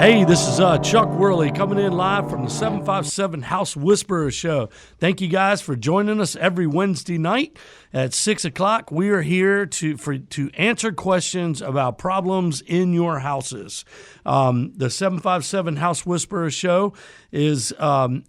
Hey, this is Chuck Worley coming in live from the 757 House Whisperer Show. Thank you guys for joining us every Wednesday night at 6 o'clock. We are here to answer questions about problems in your houses. The 757 House Whisperer Show is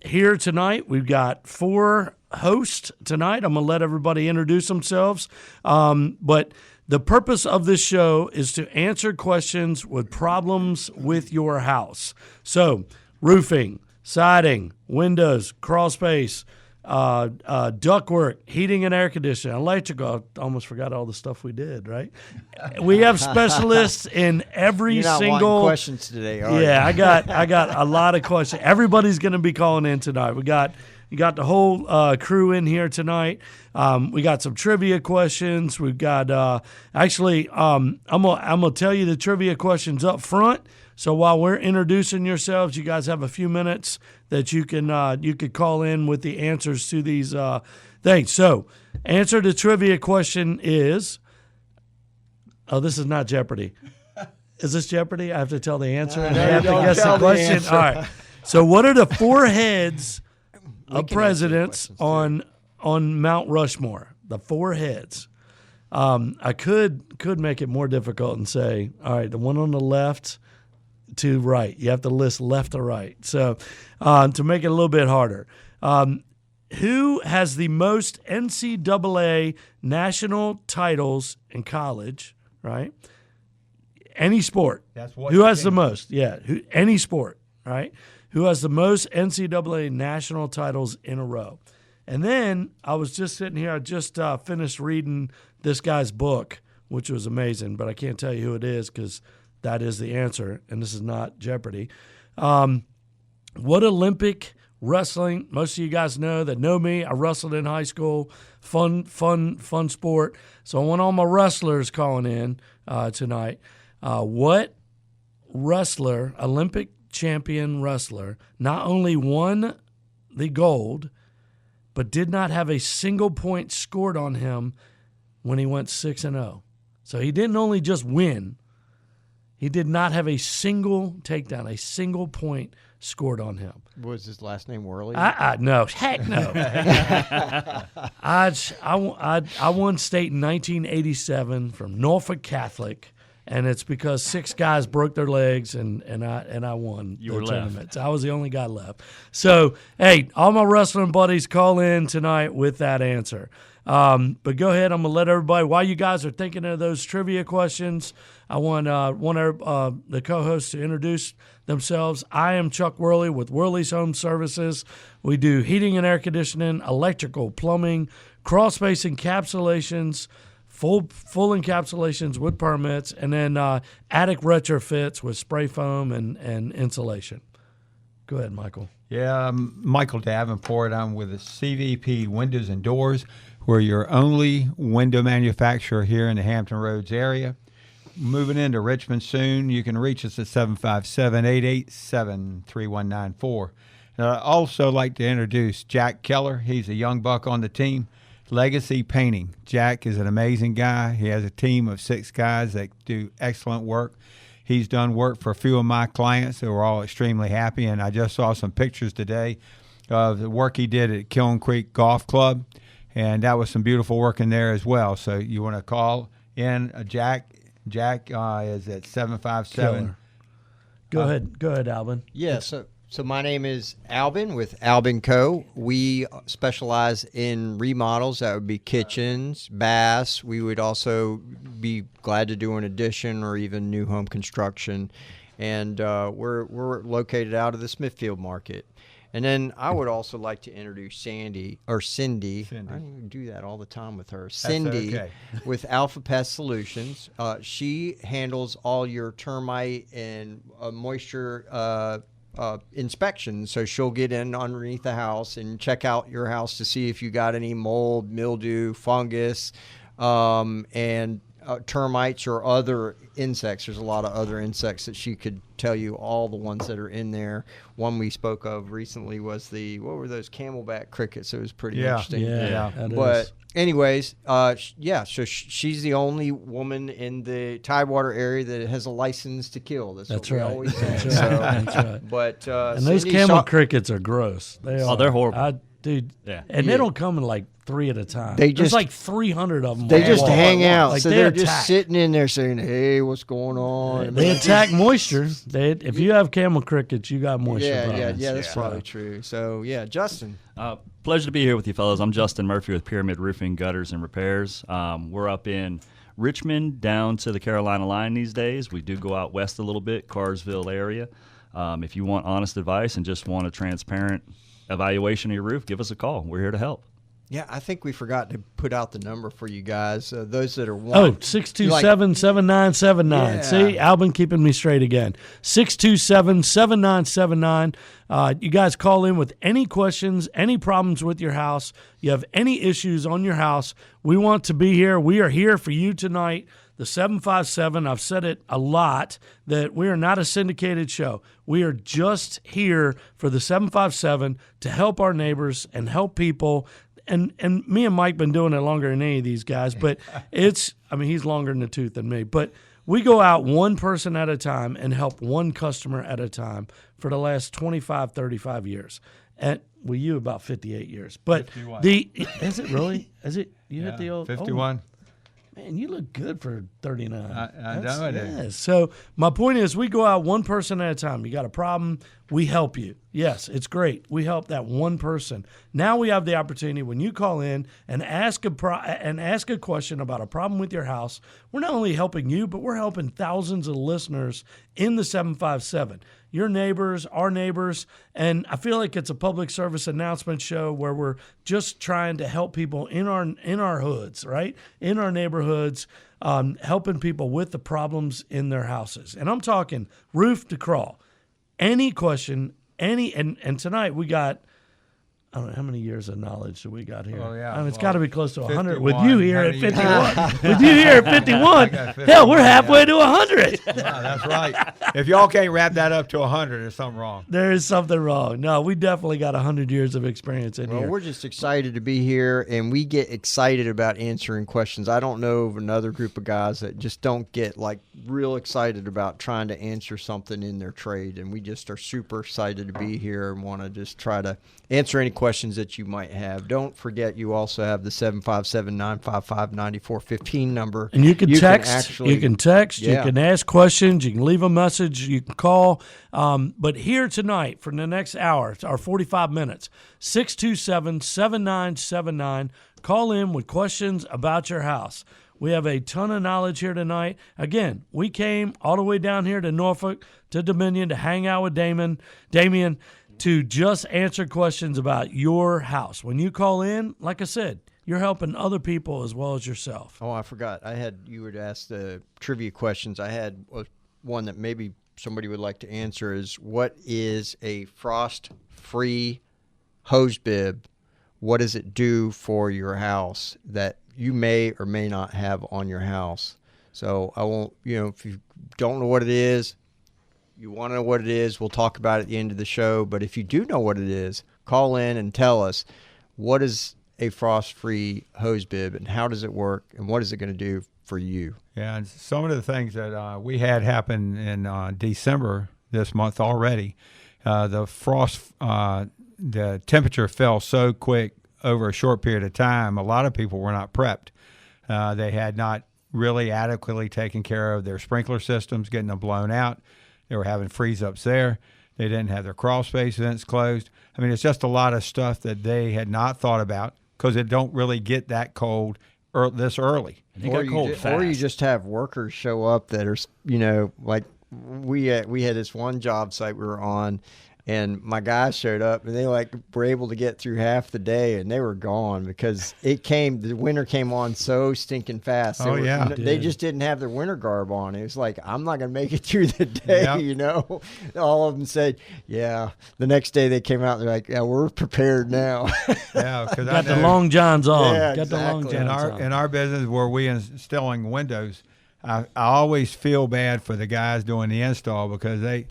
here tonight. We've got 4 hosts tonight. I'm going to let everybody introduce themselves. But the purpose of this show is to answer questions with problems with your house. So, roofing, siding, windows, crawl space, ductwork, heating and air conditioning, electrical. I almost forgot all the stuff we did, right? We have specialists in every You're not single wanting questions today, are you? Yeah, I got a lot of questions. Everybody's going to be calling in tonight. You got the whole crew in here tonight. We got some trivia questions. We've got I'm gonna tell you the trivia questions up front. So while we're introducing yourselves, you guys have a few minutes that you could call in with the answers to these things. So, answer to trivia question is. Oh, this is not Jeopardy. Is this Jeopardy? I have to tell the answer. And I have to guess the question. All right. So, what are the 4 heads of presidents on Mount Rushmore? The 4 heads. I could make it more difficult and say, all right, the one on the left to right. You have to list left to right. So to make it a little bit harder, who has the most NCAA national titles in college? Right. Any sport. That's what. Who has the most? Yeah. Any sport. Right. Who has the most NCAA national titles in a row? And then I was just sitting here. I just finished reading this guy's book, which was amazing, but I can't tell you who it is because that is the answer, and this is not Jeopardy. What Olympic wrestling? Most of you guys know me. I wrestled in high school. Fun sport. So I want all my wrestlers calling in tonight. What wrestler, Olympic champion wrestler, not only won the gold, but did not have a single point scored on him when he went 6-0. So he didn't only just win, he did not have a single takedown, a single point scored on him. Was his last name Worley? No, heck no. I won state in 1987 from Norfolk Catholic. And it's because 6 guys broke their legs, and I won the tournament. I was the only guy left. So, hey, all my wrestling buddies call in tonight with that answer. But go ahead. I'm going to let everybody, while you guys are thinking of those trivia questions, I want the co-hosts to introduce themselves. I am Chuck Worley with Worley's Home Services. We do heating and air conditioning, electrical, plumbing, crawl space encapsulations, full encapsulations with permits, and then attic retrofits with spray foam and insulation. Go ahead, Michael. Yeah, I'm Michael Davenport. I'm with the CVP Windows and Doors. We're your only window manufacturer here in the Hampton Roads area. Moving into Richmond soon. You can reach us at 757-887-3194. I'd also like to introduce Jack Keller. He's a young buck on the team. Legacy Painting. Jack is an amazing guy. He has a team of 6 guys that do excellent work. He's done work for a few of my clients who are all extremely happy, and I just saw some pictures today of the work he did at Kiln Creek Golf Club, and that was some beautiful work in there as well. So you want to call in Jack. Jack is at 757. Go ahead, Albin. Yeah, so my name is Albin with Albinco. We specialize in remodels. That would be kitchens, baths. We would also be glad to do an addition or even new home construction. And we're located out of the Smithfield market. And then I would also like to introduce Cindy. I do that all the time with her. Cindy, okay. With Alpha Pest Solutions. She handles all your termite and moisture inspection. So she'll get in underneath the house and check out your house to see if you got any mold, mildew, fungus, and termites or other insects. There's a lot of other insects that she could tell you all the ones that are in there. One we spoke of recently was what were those camelback crickets? It was pretty interesting. Yeah. But anyways, so she's the only woman in the Tidewater area that has a license to kill. That's what we always say. That's right. That's right. But and those camel crickets are gross. They're horrible. Dude. Yeah. And they don't come in like 3 at a time. There's like 300 of them. They just hang out. Like so they're just sitting in there saying, "Hey, what's going on?" They attack moisture. If you have camel crickets, you got moisture problems. Yeah, that's probably true. So, Justin. Pleasure to be here with you fellows. I'm Justin Murphy with Pyramid Roofing, Gutters, and Repairs. We're up in Richmond down to the Carolina line these days. We do go out west a little bit, Carsville area. If you want honest advice and just want a transparent evaluation of your roof, give us a call. We're here to help. Yeah, I think we forgot to put out the number for you guys. Those that are 627-7979. See, Albin keeping me straight again. 627-7979. You guys call in with any questions, any problems with your house. You have any issues on your house. We want to be here. We are here for you tonight. The 757, I've said it a lot, that we are not a syndicated show. We are just here for the 757 to help our neighbors and help people. And me and Mike been doing it longer than any of these guys, but he's longer in the tooth than me. But we go out one person at a time and help one customer at a time for the last 25, 35 years. And you about 58 years. But 51. Is it really? Is it? You hit the old 51. Man, you look good for 39. I know it is. So my point is we go out one person at a time. You got a problem, we help you. Yes, it's great. We help that one person. Now we have the opportunity when you call in and ask a question about a problem with your house. We're not only helping you, but we're helping thousands of listeners in the 757. Your neighbors, our neighbors, and I feel like it's a public service announcement show where we're just trying to help people in our hoods, right? In our neighborhoods, helping people with the problems in their houses. And I'm talking roof to crawl. Any question, and tonight we got, I don't know, how many years of knowledge do we got here? Oh, yeah. It's got to be close to 100. 51. With you here at 51. With you here at 51. Hell, we're halfway to 100. Yeah, that's right. If y'all can't wrap that up to 100, there's something wrong. There is something wrong. No, we definitely got 100 years of experience in here. Well, we're just excited to be here, and we get excited about answering questions. I don't know of another group of guys that just don't get like real excited about trying to answer something in their trade, and we just are super excited to be here and want to just try to answer any questions that you might have. Don't forget you also have the 757-955-9415 number. And you can text. You can ask questions. You can leave a message. You can call. But here tonight for the next hour, our 45 minutes, 627-7979. Call in with questions about your house. We have a ton of knowledge here tonight. Again, we came all the way down here to Norfolk, to Dominion, to hang out with Damien, to just answer questions about your house. When you call in, like I said, you're helping other people as well as yourself. Oh, I forgot. You would ask the trivia questions. I had one that maybe somebody would like to answer is, what is a frost-free hose bib? What does it do for your house that you may or may not have on your house? So I won't, if you don't know what it is, you want to know what it is, we'll talk about it at the end of the show. But if you do know what it is, call in and tell us, what is a frost-free hose bib and how does it work and what is it going to do for you? Yeah, and some of the things that we had happen in December this month already, the temperature fell so quick over a short period of time, a lot of people were not prepped. They had not really adequately taken care of their sprinkler systems, getting them blown out. They were having freeze-ups there. They didn't have their crawl space vents closed. I mean, it's just a lot of stuff that they had not thought about because it don't really get that cold this early. Or you just have workers show up that are, like we had this one job site we were on. And my guys showed up, and they were able to get through half the day, and they were gone because the winter came on so stinking fast. They just didn't have their winter garb on. It was like, I'm not going to make it through the day, you know. All of them said, yeah. The next day they came out, and they're like, yeah, we're prepared now. Yeah, because got the long johns on. Yeah, got the long exactly. johns on. In our business where we installing windows, I always feel bad for the guys doing the install because they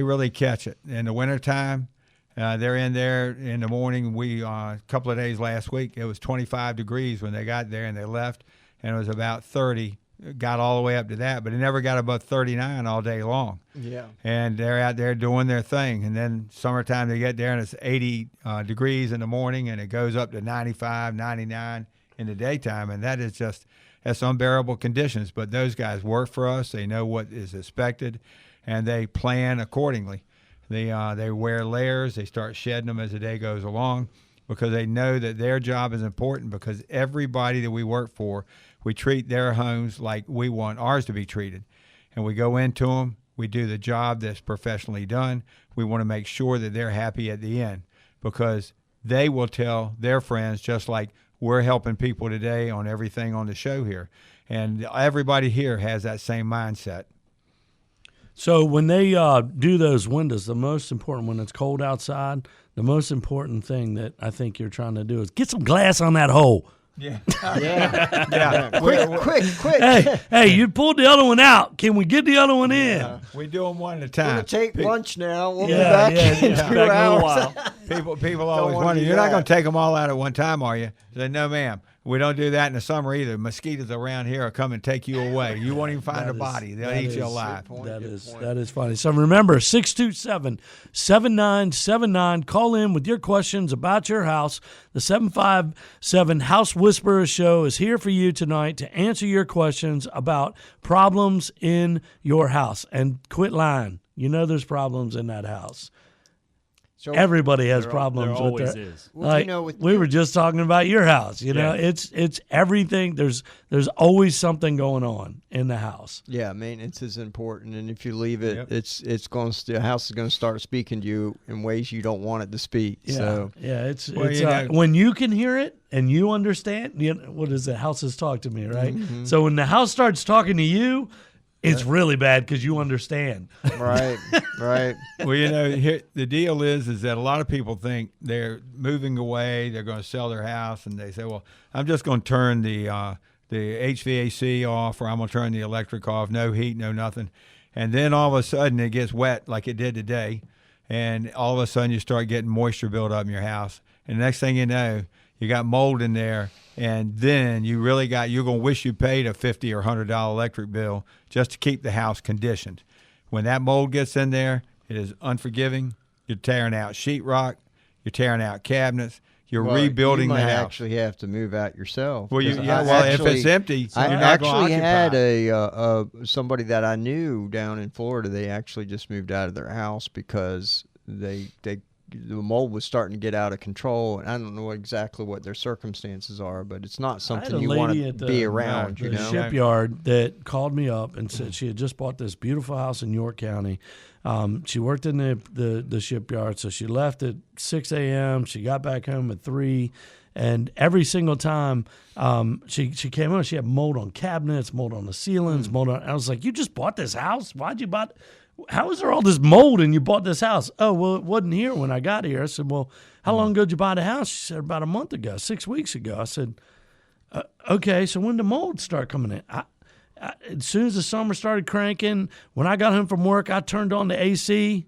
really catch it. In the wintertime, they're in there in the morning. A couple of days last week, it was 25 degrees when they got there and they left, and it was about 30. Got all the way up to that, but it never got above 39 all day long. Yeah. And they're out there doing their thing. And then summertime, they get there and it's 80 degrees in the morning, and it goes up to 95, 99 in the daytime. And that's unbearable conditions. But those guys work for us. They know what is expected, and they plan accordingly. They wear layers. They start shedding them as the day goes along because they know that their job is important, because everybody that we work for, we treat their homes like we want ours to be treated. And we go into them. We do the job that's professionally done. We want to make sure that they're happy at the end, because they will tell their friends, just like we're helping people today on everything on the show here. And everybody here has that same mindset. So when they do those windows, the most important, when it's cold outside, the most important thing that I think you're trying to do is get some glass on that hole. Yeah. Yeah. Quick. Hey, you pulled the other one out. Can we get the other one in? We do them one at a We're time. going to take lunch now. We'll be Yeah, back yeah, in yeah. 2 Back in a hours. while. People always wanna wonder, do you're not that. going to take them all out at one time, are you? I said, no, ma'am. We don't do that in the summer either. Mosquitoes around here will come and take you away. You won't even find a body. They'll eat you alive. That is funny. So remember, 627-7979. Call in with your questions about your house. The 757 House Whisperers Show is here for you tonight to answer your questions about problems in your house. And quit lying. You know there's problems in that house. So Everybody has problems there with always their. is. Well, Like, you know, with we were just talking about your house. You know, Yeah. it's everything. There's always something going on in the house. Yeah, maintenance is important, and if you leave it, Yep. it's going to the house is going to start speaking to you in ways you don't want it to speak. Yeah, So yeah. It's Well, you know- when you can hear it and you understand. You know, what is it? Houses talk to me, right? Mm-hmm. So when the house starts talking to you, it's really bad because you understand. right. Well, you know, here, the deal is that a lot of people think they're moving away, they're going to sell their house, and they say, well, I'm just going to turn the HVAC off, or I'm going to turn the electric off, no heat, no nothing. And then all of a sudden it gets wet like it did today, and all of a sudden you start getting moisture built up in your house. And the next thing you know, you got mold in there, and then you're going to wish you paid a $50 or $100 electric bill just to keep the house conditioned. When that mold gets in there, it is unforgiving. You're tearing out sheetrock. You're tearing out cabinets. You're Well, rebuilding you the might house. actually have to move out yourself. Well, 'cause if it's empty, I you're not going actually to had occupy. somebody that I knew down in Florida. They actually just moved out of their house because the mold was starting to get out of control, and I don't know exactly what their circumstances are, but it's not I had something a you want lady to at be around. the You know, shipyard that called me up and said she had just bought this beautiful house in York County. She worked in the shipyard, so she left at 6 a.m. She got back home at 3, and every single time she came home, she had mold on cabinets, mold on the ceilings, mold on. I was like, "You just bought this house? Why'd you buy? How is there all this mold and you bought this house?" "Oh, well, it wasn't here when I got here." I said, "Well, how long ago did you buy the house?" She said, "About a month ago, 6 weeks ago." I said, "Okay, so when did the mold start coming in?" As soon as the summer started cranking, when I got home from work, I turned on the AC.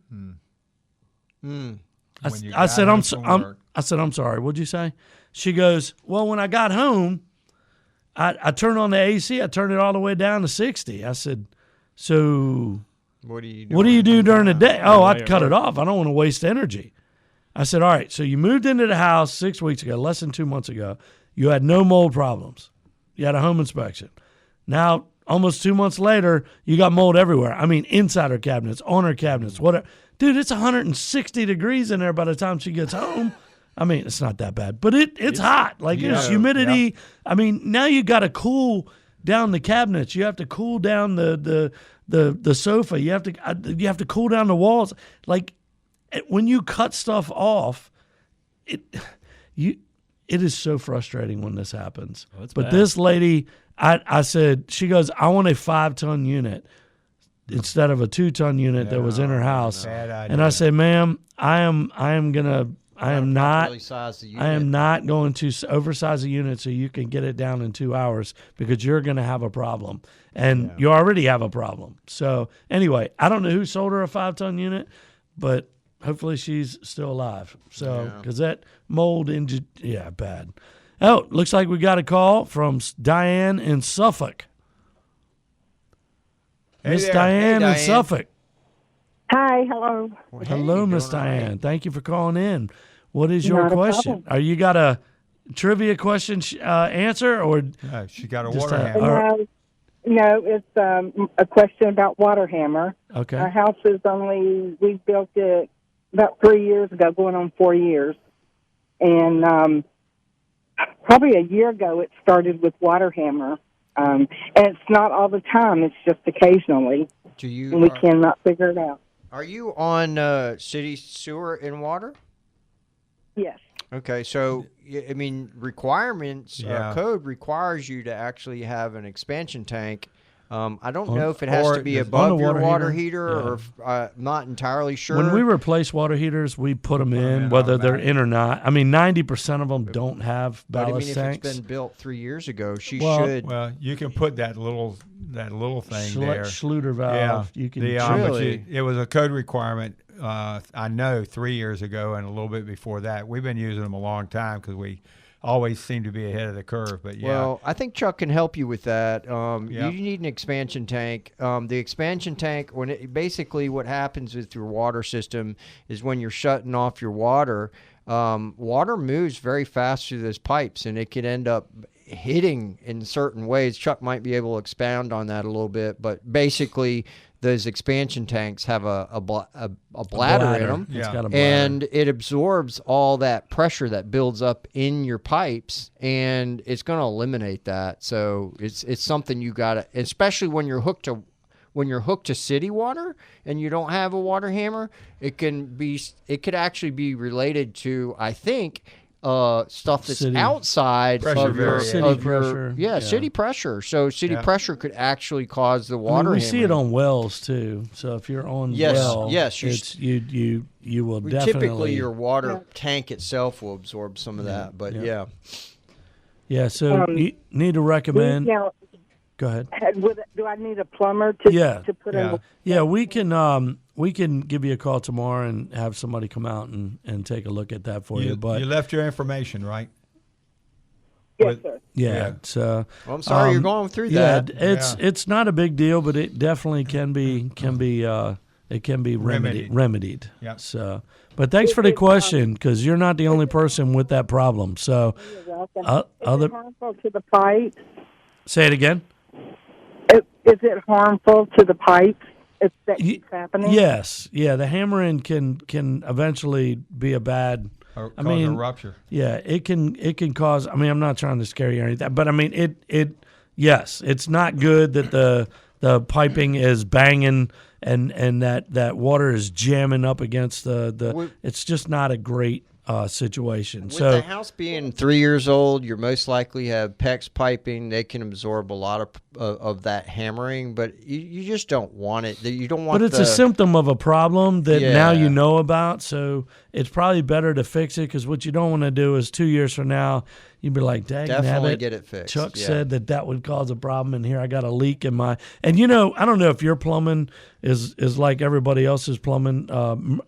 I said, "I'm sorry." What'd you say? She goes, "Well, when I got home, I turned on the AC. I turned it all the way down to 60." I said, "So what do you do? what do you do during the day?" "Oh, I'd Yeah, cut right. it off. I don't want to waste energy." I said, "All right, so you moved into the house 6 weeks ago, less than 2 months ago. You had no mold problems. You had a home inspection. Now, almost 2 months later, you got mold everywhere. I mean, inside her cabinets, on her cabinets, whatever. Dude, it's 160 degrees in there by the time she gets home. I mean, it's not that bad, but it's hot. Like, there's humidity. I mean, now you got to cool down the cabinets. You have to cool down the sofa. You have to cool down the walls. Like, when you cut stuff off, it is so frustrating when this happens. Oh, it's but bad. this lady, I said, she goes, I want a 5-ton unit instead of a 2-ton unit that was in her house. Bad idea. And I said, ma'am, I am not Really size the unit. I am not going to oversize a unit so you can get it down in 2 hours because you're going to have a problem. And you already have a problem. So anyway, I don't know who sold her a 5-ton unit, but hopefully she's still alive. So because that mold bad. Oh, looks like we got a call from Diane in Suffolk. Miss there. Diane Hey, in Diane. Suffolk. Hi, hello. Well, Hello, you're Miss doing all right. Diane. Thank you for calling in. What is your Not a question? problem. Are you got a trivia question answer or No, she got a Just water a- hammer. No, it's a question about water hammer. okay? Our house is we built it about 3 years ago, going on 4 years. And probably a year ago it started with water hammer. And it's not all the time, it's just occasionally. And we cannot figure it out. Are you on city sewer and water? Yes. Okay, so I mean, requirements Yeah. code requires you to actually have an expansion tank. I don't On- know if it has or to be there's- above on the your water water heater? heater, Yeah. or I'm not entirely sure. When we replace water heaters, we put them in, in whether they're automatic. in or not. I mean, 90% of them don't have but I mean, ballast if tanks. it's been built 3 years ago, she Well- should. Well, you can put that little thing there. Schluter valve. Yeah, You can but Really? it was a code requirement. I know 3 years ago and a little bit before that. We've been using them a long time because we always seem to be ahead of the curve. But yeah, Well, I think Chuck can help you with that. Yeah. You need an expansion tank. The expansion tank, basically what happens with your water system is when you're shutting off your water, water moves very fast through those pipes, and it could end up hitting in certain ways. Chuck might be able to expound on that a little bit, but basically those expansion tanks have a bladder in them. It's Yeah. got a bladder. And it absorbs all that pressure that builds up in your pipes, and it's going to eliminate that. So it's something you got to, especially when you're hooked to city water and you don't have a water hammer. It could actually be related to, I think, stuff that's City. outside Pressure of your variation. City of your- pressure. yeah, Yeah. city pressure. So city Yeah. pressure could actually cause the I mean, water. we see it hammering. on wells too. So if you're on Yes, well, yes, it's, you will Well, definitely. typically your water tank itself will absorb some of that, but yeah. Yeah, so you need to recommend. Now, Go ahead. do I need a plumber to Yeah. to put Yeah. in? Yeah, we can give you a call tomorrow and have somebody come out and take a look at that for you. you, But you left your information, right? Yes, sir. yeah, Yeah. it's Well, I'm sorry you're going through that. Yeah, it's not a big deal, but it definitely can be remedied. Yep. So, but thanks for the question because you're not the only person with that problem. So, You're welcome. other Is it harmful to the pipe? say it again. Is it harmful to the pipe if that keeps happening? Yes, yeah, the hammering can eventually be a bad. Or I cause mean, a rupture. Yeah, it can cause. I mean, I'm not trying to scare you or anything, but I mean, yes, it's not good that the piping is banging and that water is jamming up against the. It's just not a great situation. With So the house being 3 years old, you most likely have PEX piping. They can absorb a lot of that hammering, but you just don't want it. You don't want. but it's a symptom of a problem that now Yeah. you know about. So it's probably better to fix it because what you don't want to do is 2 years from now you'd be like, "Dang, Definitely nabbit, get it fixed." Chuck Yeah. said that would cause a problem, and here I got a leak in my. And I don't know if your plumbing is like everybody else's plumbing.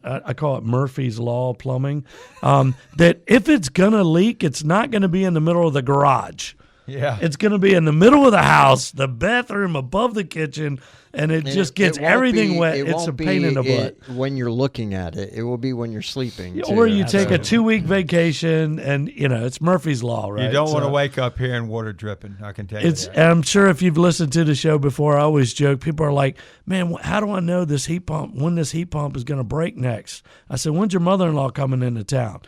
I call it Murphy's Law plumbing. That if it's gonna leak, it's not gonna be in the middle of the garage. Yeah. It's going to be in the middle of the house, the bathroom above the kitchen, and it just gets won't everything be- wet. it It's a won't pain be in the butt. when you're looking at it. It will be when you're sleeping. Or too. you take a So- 2-week vacation, and it's Murphy's Law, right? You don't want to So wake up hearing water dripping. I can tell you It's. that. And I'm sure if you've listened to the show before, I always joke. People are like, "Man, how do I know this heat pump when this heat pump is going to break next?" I said, "When's your mother-in-law coming into town?"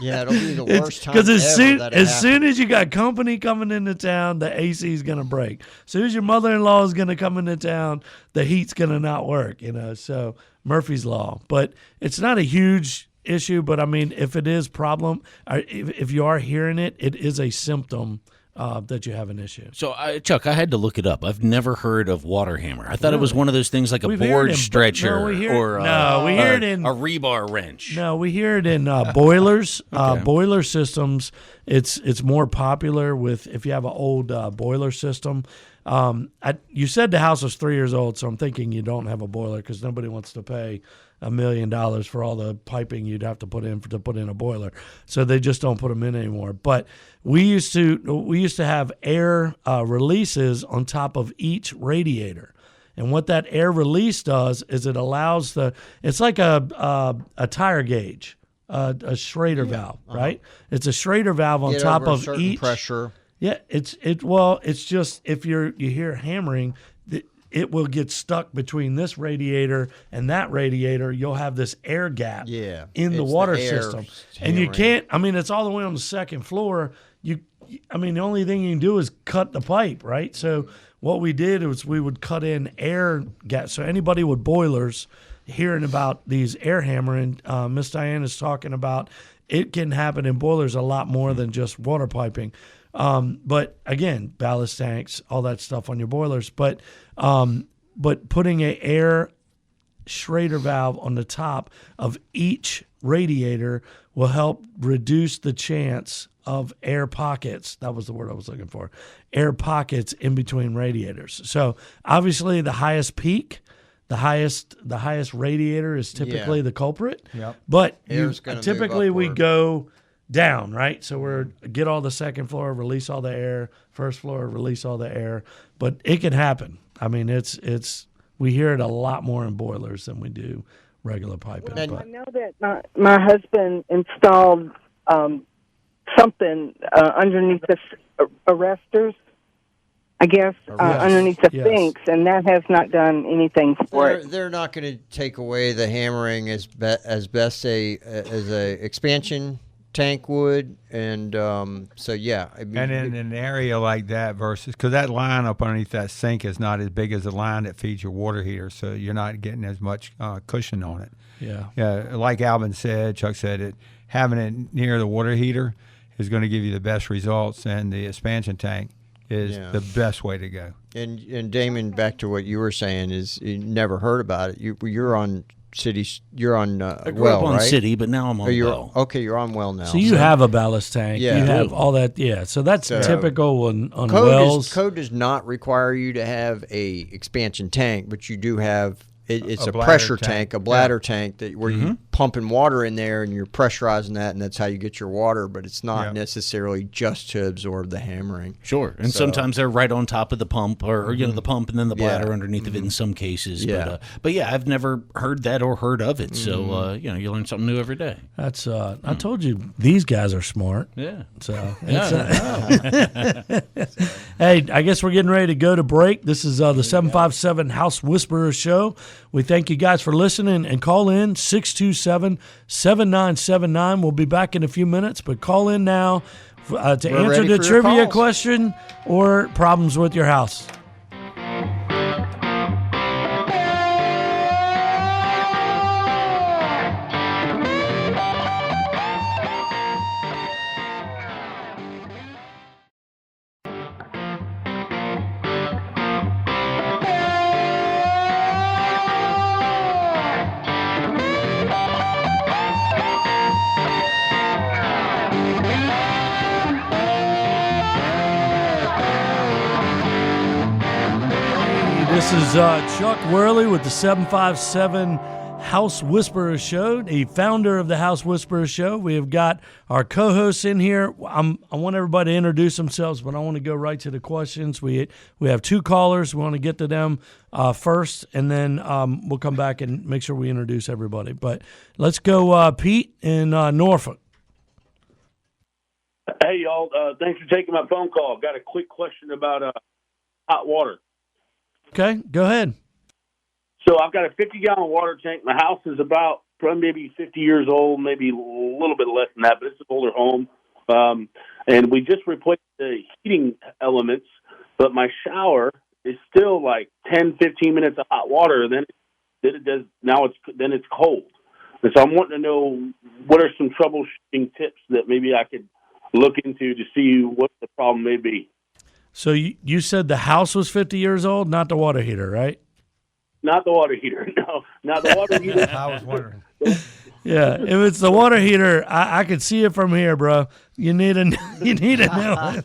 Yeah, it'll be the worst time Because ever as soon as you got company coming into town, the AC is going to break. As soon as your mother-in-law is going to come into town, the heat's going to not work. So Murphy's Law. But it's not a huge issue. But I mean, if it is problem, if you are hearing it, it is a symptom that you have an issue. So, Chuck, I had to look it up. I've never heard of water hammer. I thought it was one of those things like a board stretcher we hear or it in a rebar wrench. No, we hear it in boilers, boiler systems. It's more popular with if you have an old boiler system. You said the house was 3 years old, so I'm thinking you don't have a boiler because nobody wants to pay $1 million for all the piping you'd have to put in a boiler. So they just don't put them in anymore. But we used to have air releases on top of each radiator. And what that air release does is it allows it's like a tire gauge, a Schrader valve, right? It's a Schrader valve on top over a of certain each pressure. Yeah, it's just if you hear hammering, it will get stuck between this radiator and that radiator. You'll have this air gap in the water system. And you can't, it's all the way on the second floor. The only thing you can do is cut the pipe, right? So what we did was we would cut in air gaps. So anybody with boilers hearing about these air hammering, Miss Diane is talking about, it can happen in boilers a lot more than just water piping. But again, ballast tanks, all that stuff on your boilers. But putting an air Schrader valve on the top of each radiator will help reduce the chance of air pockets. That was the word I was looking for. Air pockets in between radiators. So obviously the highest peak, the highest radiator is typically the culprit. Yep. But typically we go down, right? So we're get all the second floor, release all the air, first floor, release all the air. But it can happen. It's we hear it a lot more in boilers than we do regular piping. I know that my husband installed something underneath the arresters, I guess, underneath the sinks, and that has not done anything for it. They're not going to take away the hammering as best as a expansion tank would, and so yeah. And in an area like that versus, because that line up underneath that sink is not as big as the line that feeds your water heater, so you're not getting as much cushion on it. Yeah. Like Albin said, Chuck said it, having it near the water heater is going to give you the best results, and the expansion tank is the best way to go. And Damon, back to what you were saying, is you never heard about it. You're on cities. You're on I grew up on right? city, but now I'm on well. Okay, you're on well now. So you have a ballast tank. Yeah. You have all that. Yeah. So that's typical on wells. Code does not require you to have a expansion tank, but you do have. It's a bladder pressure tank. a bladder tank that where you pumping water in there and you're pressurizing that, and that's how you get your water. But it's not necessarily just to absorb the hammering. Sure, and sometimes they're right on top of the pump, or the pump and then the bladder underneath of it in some cases. Yeah. But I've never heard that or heard of it. So you learn something new every day. That's I told you these guys are smart. Yeah. So hey, I guess we're getting ready to go to break. This is the 757 House Whisperer Show. We thank you guys for listening, and call in 627-7979. We'll be back in a few minutes, but call in now to answer the trivia question or problems with your house. This is Chuck Worley with the 757 House Whisperer Show, the founder of the House Whisperer Show. We have got our co-hosts in here. I want everybody to introduce themselves, but I want to go right to the questions. We have two callers. We want to get to them first, and then we'll come back and make sure we introduce everybody. But let's go, Pete in Norfolk. Hey, y'all. Thanks for taking my phone call. I've got a quick question about hot water. Okay, go ahead. So I've got a 50-gallon water tank. My house is about probably maybe 50 years old, maybe a little bit less than that, but it's an older home. And we just replaced the heating elements, but my shower is still like 10, 15 minutes of hot water. And then it does. Now it's cold. And so I'm wanting to know what are some troubleshooting tips that maybe I could look into to see what the problem may be. So you said the house was 50 years old, not the water heater, right? Not the water heater. No, not the water heater. I was wondering. Yeah, if it's the water heater, I could see it from here, bro. You need a new one.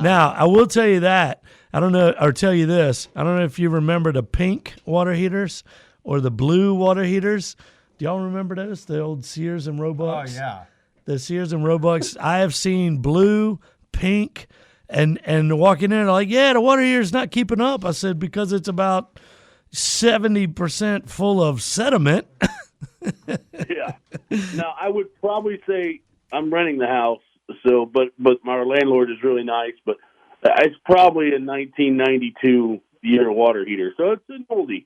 Now, I will tell you that. I don't know, or tell you this. I don't know if you remember the pink water heaters or the blue water heaters. Do y'all remember those? The old Sears and Roebucks? Oh, yeah. The Sears and Roebucks. I have seen blue, pink, and walking in, like, yeah, the water heater's not keeping up. I said, because it's about 70% full of sediment. Yeah. Now, I would probably say I'm renting the house, so but my landlord is really nice, but it's probably a 1992 year water heater, so it's an oldie.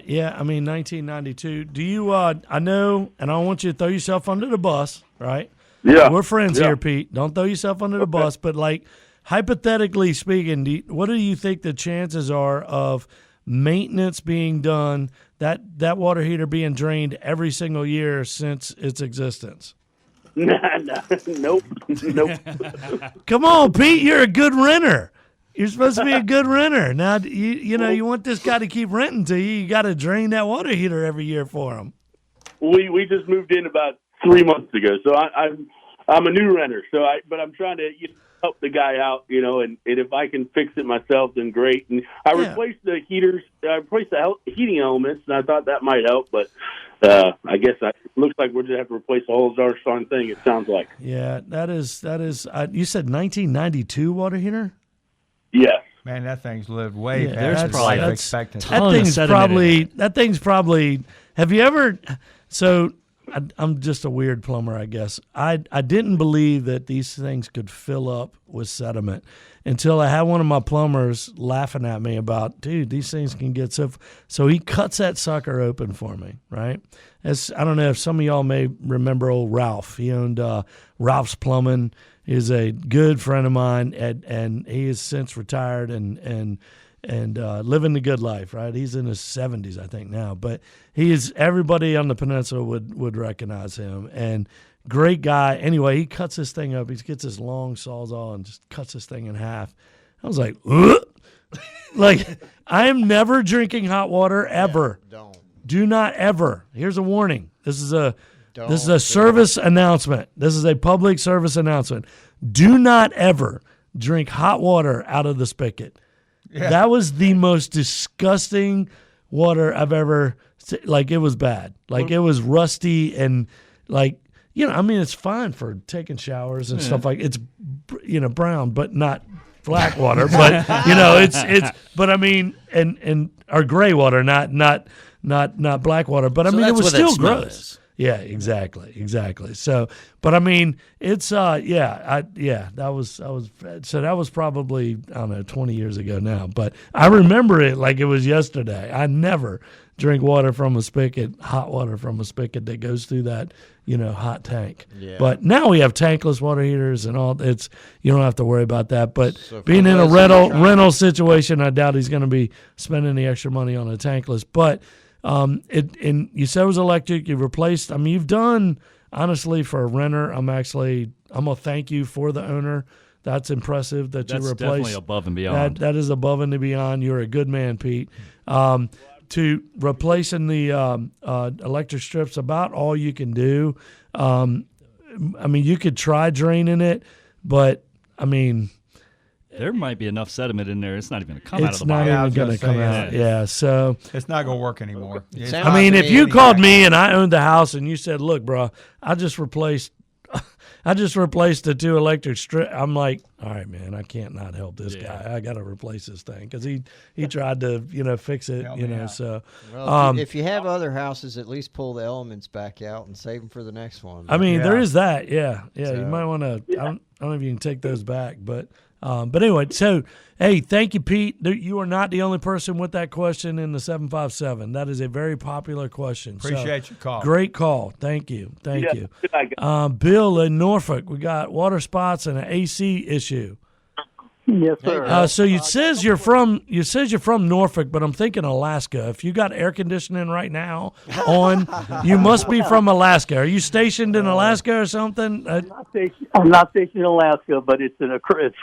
Yeah, I mean, 1992. Do you, I know, and I don't want you to throw yourself under the bus, right? Yeah. We're friends Yeah. here, Pete. Don't throw yourself under the bus, but like, hypothetically speaking, what do you think the chances are of maintenance being done, that water heater being drained every single year since its existence? Nope. Come on, Pete, you're a good renter. You're supposed to be a good renter. Now, you want this guy to keep renting to you. You got to drain that water heater every year for him. We just moved in about 3 months ago, so I'm a new renter. But I'm trying to help the guy out, and if I can fix it myself, then great. And I replaced the heaters, I replaced the heating elements, and I thought that might help, but I guess it looks like we're just have to replace the whole darn thing. It sounds like. Yeah, that is. You said 1992 water heater. Yes. Man, that thing's lived way there's past its probably life expectancy. That thing's probably. Have you ever? So I'm just a weird plumber, I guess. I didn't believe that these things could fill up with sediment until I had one of my plumbers laughing at me about, dude, these things can get so. So he cuts that sucker open for me, right? I don't know if some of y'all may remember old Ralph. He owned Ralph's Plumbing. He's a good friend of mine, and he has since retired and living the good life, right? He's in his 70s, I think, now. But everybody on the peninsula would recognize him. And great guy. Anyway, he cuts this thing up. He gets this long sawzall and just cuts this thing in half. I was like, ugh! Like, I am never drinking hot water ever. Yeah, don't. Do not ever. Here's a warning. This is a service announcement. This is a public service announcement. Do not ever drink hot water out of the spigot. Yeah. That was the most disgusting water I've ever seen. Like, it was bad. Like, it was rusty and, like, I mean, it's fine for taking showers and stuff like it's, brown, but not black water. But, it's, but I mean, and or gray water, not black water. But I mean, it was still gross. Yeah, exactly. So, but I mean, it's that was probably, I don't know, 20 years ago now, but I remember it like it was yesterday. I never drink water from a spigot, hot water from a spigot that goes through that, hot tank. Yeah. But now we have tankless water heaters and all. You don't have to worry about that. But so being in a rental situation, I doubt he's going to be spending the extra money on a tankless. But you said it was electric. You replaced. I mean, you've done, honestly, for a renter. I'm gonna thank you for the owner. That's impressive that you replaced. That's definitely above and beyond. That is above and beyond. You're a good man, Pete. To replacing the electric strips, about all you can do. I mean, you could try draining it, but I mean, there might be enough sediment in there. It's not even going to come out of the bottom. bottom. It's not even going to come out. Yeah, so it's not going to work anymore. I mean, if you called me and I owned the house and you said, "Look, bro, I just replaced the two electric strips," I'm like, "All right, man, I can't not help this guy. I got to replace this thing," because he tried to fix it. So well, if you have other houses, at least pull the elements back out and save them for the next one. I mean, there is that. Yeah. So, you might want to. I don't know if you can take those back, but But anyway, so, hey, thank you, Pete. You are not the only person with that question in the 757. That is a very popular question. Appreciate your call. Great call. Thank you. Thank you. Good night, guys. Bill in Norfolk, we got water spots and an AC issue. Yes, sir. So you says you're from Norfolk, but I'm thinking Alaska. If you got air conditioning right now on, you must be from Alaska. Are you stationed in Alaska or something? I'm not stationed in Alaska, but it's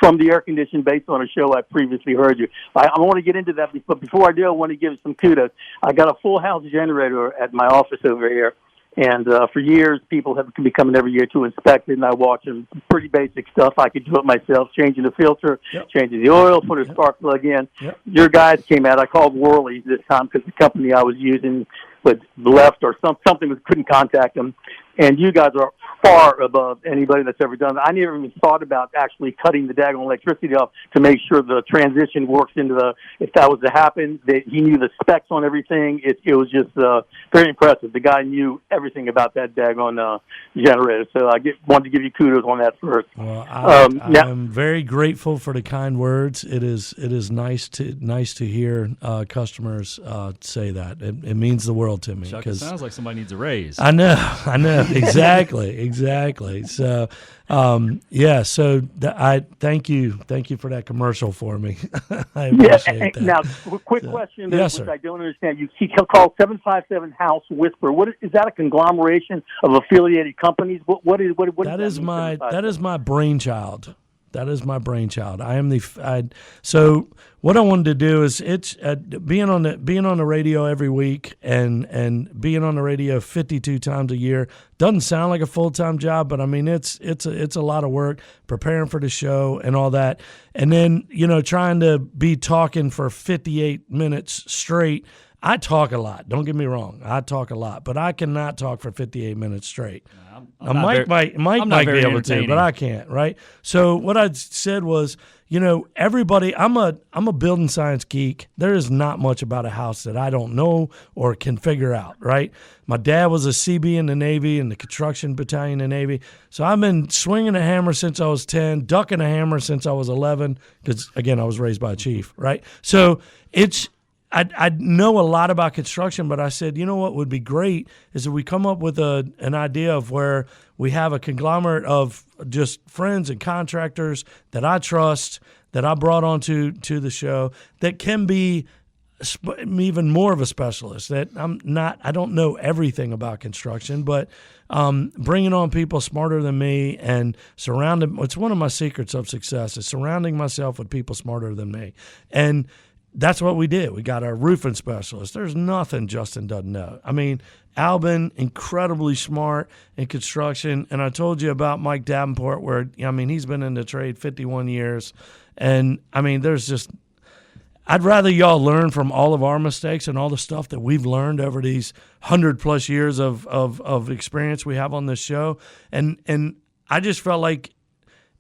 from the air conditioning based on a show I previously heard you. I want to get into that, but before I do, I want to give some kudos. I got a full house generator at my office over here. And for years, people have been coming every year to inspect it, and I watch them. Pretty basic stuff. I could do it myself, changing the filter, changing the oil, put a spark plug in. Your guys came out. I called Worley this time because the company I was using was left or something couldn't contact them. And you guys are far above anybody that's ever done that. I never even thought about actually cutting the daggone electricity off to make sure the transition works into if that was to happen, that he knew the specs on everything. It was just very impressive. The guy knew everything about that daggone generator. So I wanted to give you kudos on that first. Well, I'm very grateful for the kind words. It is nice to hear customers say that. It means the world to me. Chuck, it sounds like somebody needs a raise. I know. Exactly. So, So I thank you for that commercial for me. I appreciate that. Now, quick question, yes, which sir. I don't understand. You call 757 House Whisper. Is that a conglomeration of affiliated companies? What is that is my brainchild. That is my brainchild. So what I wanted to do is being on the radio every week and being on the radio 52 times a year doesn't sound like a full-time job, but I mean it's a lot of work preparing for the show and all that, and then trying to be talking for 58 minutes straight. I talk a lot. Don't get me wrong. I talk a lot, but I cannot talk for 58 minutes straight. Mike might be able to, but I can't. Right. So what I said was, everybody. I'm a building science geek. There is not much about a house that I don't know or can figure out. Right. My dad was a CB in the Navy, in the construction battalion in the Navy. So I've been swinging a hammer since I was 10, ducking a hammer since I was 11. Because again, I was raised by a chief. Right. So I know a lot about construction, but I said, what would be great is if we come up with an idea of where we have a conglomerate of just friends and contractors that I trust, that I brought onto the show, that can be even more of a specialist. That I don't know everything about construction, but bringing on people smarter than me and it's one of my secrets of success is surrounding myself with people smarter than me. And that's what we did. We got our roofing specialist. There's nothing Justin doesn't know. I mean, Albin, incredibly smart in construction. And I told you about Mike Davenport, where, he's been in the trade 51 years. And, I'd rather y'all learn from all of our mistakes and all the stuff that we've learned over these 100+ years of experience we have on this show. And I just felt like,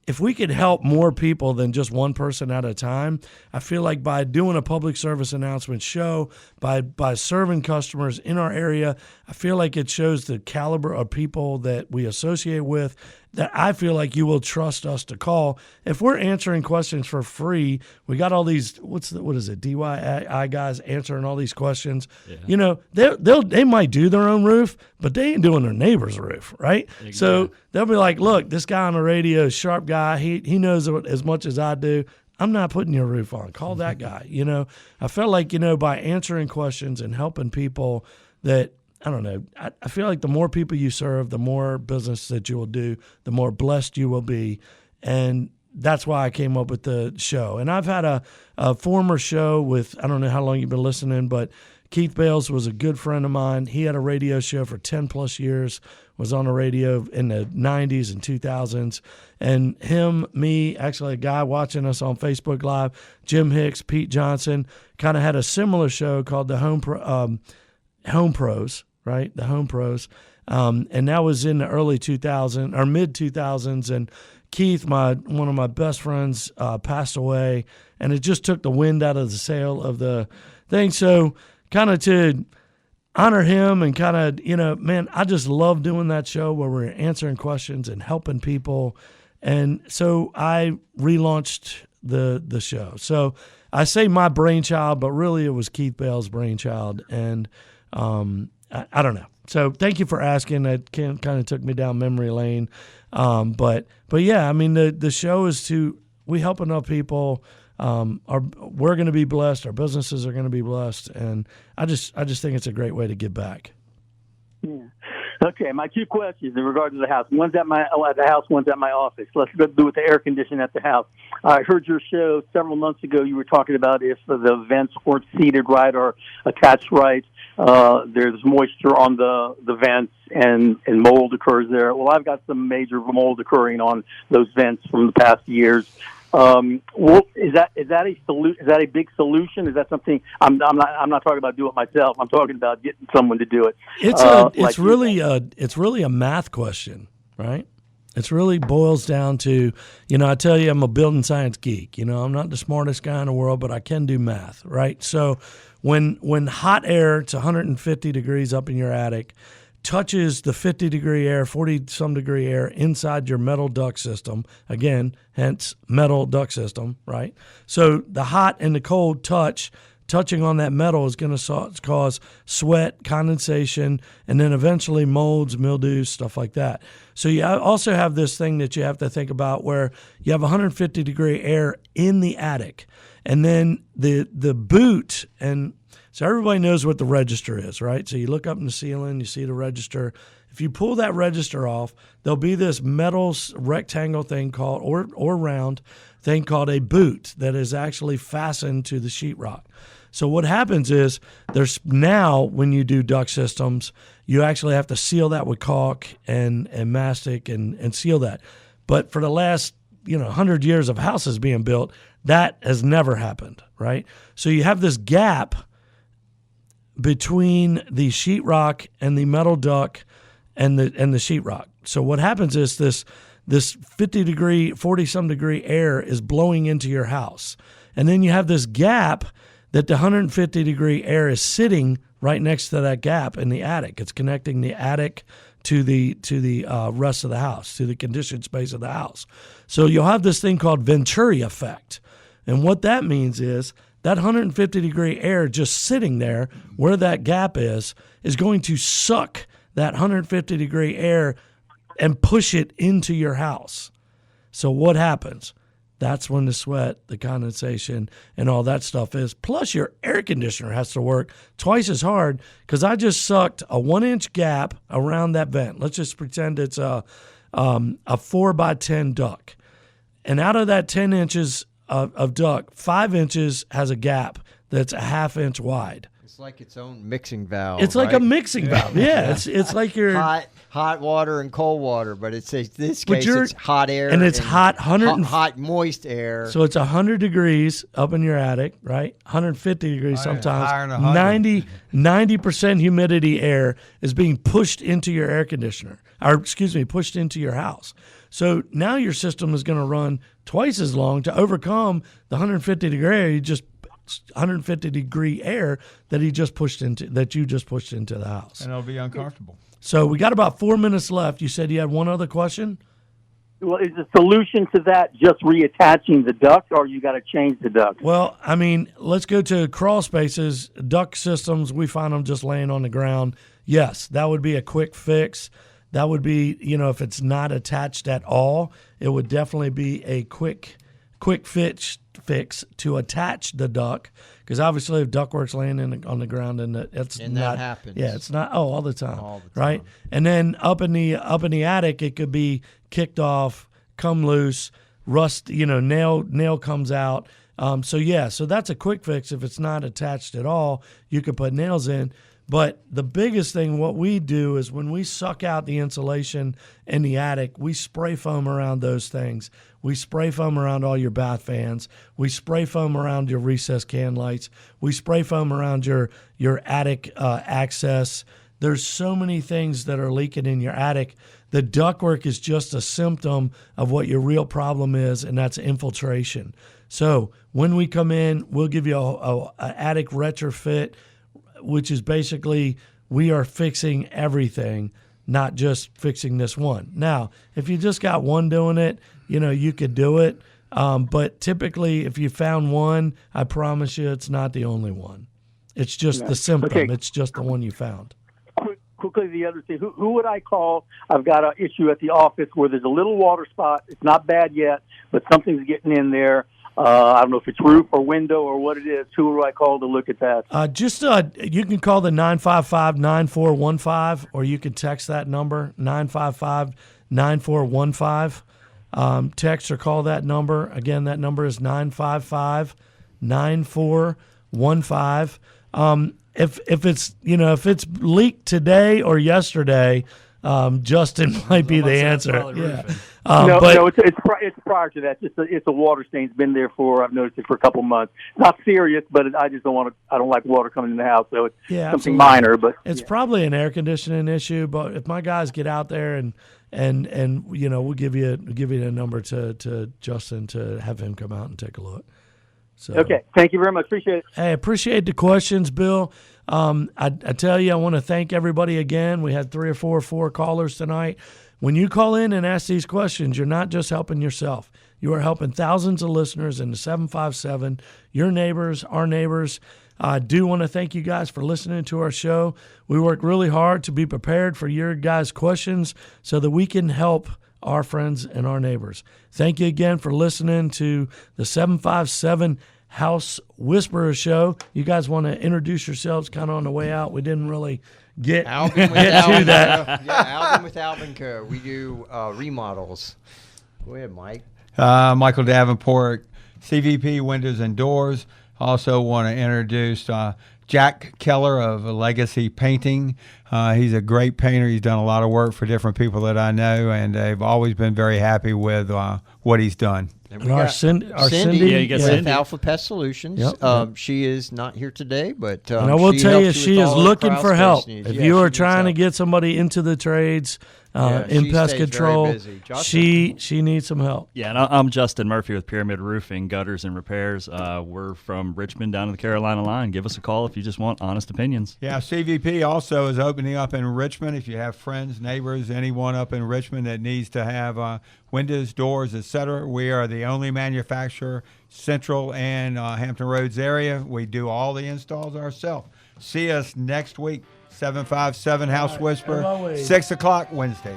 if we could help more people than just one person at a time, I feel like by doing a public service announcement show, by serving customers in our area, I feel like it shows the caliber of people that we associate with, that I feel like you will trust us to call. If we're answering questions for free, we got all these, what is it, DIY guys answering all these questions. Yeah. They might do their own roof, but they ain't doing their neighbor's roof, right? Exactly. So they'll be like, look, this guy on the radio, sharp guy, he knows as much as I do. I'm not putting your roof on. Call that guy. I felt like, by answering questions and helping people that, I don't know, I feel like the more people you serve, the more business that you will do, the more blessed you will be. And that's why I came up with the show. And I've had a former show with, I don't know how long you've been listening, but Keith Bales was a good friend of mine. He had a radio show for 10+ years, was on the radio in the 90s and 2000s. And him, me, actually a guy watching us on Facebook Live, Jim Hicks, Pete Johnson, kind of had a similar show called the Home Pros, right? The Home Pros. And that was in the early 2000s or mid 2000s. And Keith, one of my best friends, passed away, and it just took the wind out of the sail of the thing. So kind of to honor him and kind of, man, I just love doing that show where we're answering questions and helping people. And so I relaunched the show. So I say my brainchild, but really it was Keith Bell's brainchild. And I don't know. So thank you for asking. That kind of took me down memory lane. But yeah, I mean, the show is we help enough people. We're going to be blessed. Our businesses are going to be blessed. And I just think it's a great way to give back. Yeah. Okay, my two questions in regard to the house. One's at the house, one's at my office. Let's go do with the air conditioning at the house. I heard your show several months ago. You were talking about if the vents weren't seated right or attached right, there's moisture on the vents and mold occurs there. Well, I've got some major mold occurring on those vents from the past years. Is that a big solution? Is that something I'm not talking about doing it myself. I'm talking about getting someone to do it. It's really a math question, right? It really boils down to, I tell you, I'm a building science geek. I'm not the smartest guy in the world, but I can do math, right? So when hot air, it's 150 degrees up in your attic, touches the 50-degree air, 40-some degree air inside your metal duct system, again, hence metal duct system, right? So the hot and the cold touching on that metal is going to cause sweat, condensation, and then eventually molds, mildews, stuff like that. So you also have this thing that you have to think about where you have 150-degree air in the attic, and then the boot and so everybody knows what the register is, right? So you look up in the ceiling, you see the register. If you pull that register off, there'll be this metal rectangle thing called, or round thing called a boot that is actually fastened to the sheetrock. So what happens is there's now, when you do duct systems, you actually have to seal that with caulk and mastic and seal that. But for the last 100 years of houses being built, that has never happened, right? So you have this gap between the sheetrock and the metal duct and the sheetrock. So what happens is this 50-degree, 40-some degree air is blowing into your house. And then you have this gap that the 150-degree air is sitting right next to that gap in the attic. It's connecting the attic to the rest of the house, to the conditioned space of the house. So you'll have this thing called Venturi effect. And what that means is that 150-degree air just sitting there where that gap is going to suck that 150-degree air and push it into your house. So what happens? That's when the sweat, the condensation, and all that stuff is. Plus, your air conditioner has to work twice as hard because I just sucked a 1-inch gap around that vent. Let's just pretend it's a 4x10 duct. And out of that 10 inches of duct, 5 inches has a gap that's a 1/2 inch wide. It's like its own mixing valve. It's like a mixing valve. Yeah, it's like your hot water and cold water, but it's this case it's hot air and it's hot moist air. So it's 100 degrees up in your attic, right? 150 degrees sometimes. Higher than 100. 90% humidity air is being pushed into your air conditioner, pushed into your house. So now your system is going to run twice as long to overcome the 150 degree air that you just pushed into the house. And it'll be uncomfortable. So we got about 4 minutes left. You said you had one other question? Well, is the solution to that just reattaching the duct, or you got to change the duct? Well, I mean, let's go to crawl spaces. Duct systems, we find them just laying on the ground. Yes, that would be a quick fix. That would be, if it's not attached at all, it would definitely be a quick fix to attach the duct, because obviously if ductwork's laying on the ground and that happens. Yeah, it's not all the time, right? And then up in the attic, it could be kicked off, come loose, rust. Nail comes out. So that's a quick fix. If it's not attached at all, you could put nails in. But the biggest thing, what we do is when we suck out the insulation in the attic, we spray foam around those things. We spray foam around all your bath fans. We spray foam around your recessed can lights. We spray foam around your attic access. There's so many things that are leaking in your attic. The ductwork is just a symptom of what your real problem is, and that's infiltration. So when we come in, we'll give you a attic retrofit, which is basically we are fixing everything not just fixing this one. Now, if you just got one doing it, you could do it. But typically, if you found one, I promise you it's not the only one. It's just the symptom. Okay. It's just the one you found. Quickly, the other thing, who would I call? I've got an issue at the office where there's a little water spot. It's not bad yet, but something's getting in there. I don't know if it's roof or window or what it is. Who do I call to look at that? You can call the 955-9415, or you can text that number, 955-9415. Text or call that number. Again, that number is 955-9415. If it's leaked today or yesterday, Justin might be the answer. Yeah. It's prior to that. It's a water stain. It's been there I've noticed it for a couple months. Not serious, but I just don't want to. I don't like water coming in the house, so it's something absolutely minor. But it's probably an air conditioning issue. But if my guys get out there and we'll give you a number to Justin to have him come out and take a look. So, okay, thank you very much. Appreciate it. Hey, appreciate the questions, Bill. I tell you, I want to thank everybody again. We had 3 or 4 callers tonight. When you call in and ask these questions, you're not just helping yourself. You are helping thousands of listeners in the 757, your neighbors, our neighbors. I do want to thank you guys for listening to our show. We work really hard to be prepared for your guys' questions so that we can help our friends and our neighbors. Thank you again for listening to the 757 House Whisperer Show. You guys want to introduce yourselves kind of on the way out? We didn't really get to that. Albin with Albinco. We do remodels. Go ahead, Mike. Michael Davenport, CVP Windows and Doors. Also want to introduce Jack Keller of Legacy Painting. He's a great painter. He's done a lot of work for different people that I know, and they've always been very happy with what he's done. And our Cindy. Yeah, you got with Cindy. Alpha Pest Solutions. Yep. She is not here today, but And I will tell you, she is looking for help. Needs. If Yeah, you she are needs trying to help. get somebody into the trades, in she pest stays very control, busy. Justin? she needs some help. Yeah, and I'm Justin Murphy with Pyramid Roofing, Gutters, and Repairs. We're from Richmond down to the Carolina line. Give us a call if you just want honest opinions. Yeah, CVP also is opening up in Richmond. If you have friends, neighbors, anyone up in Richmond that needs to have windows, doors, etc., we are the only manufacturer, Central and Hampton Roads area. We do all the installs ourselves. See us next week, 757 House Whisperer, 6 o'clock Wednesday.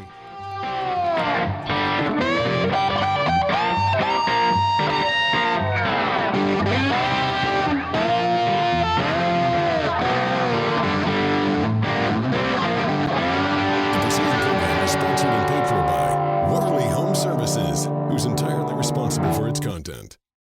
The preceding program is sponsored and paid for by Worley Home Services, who's entirely responsible for its content.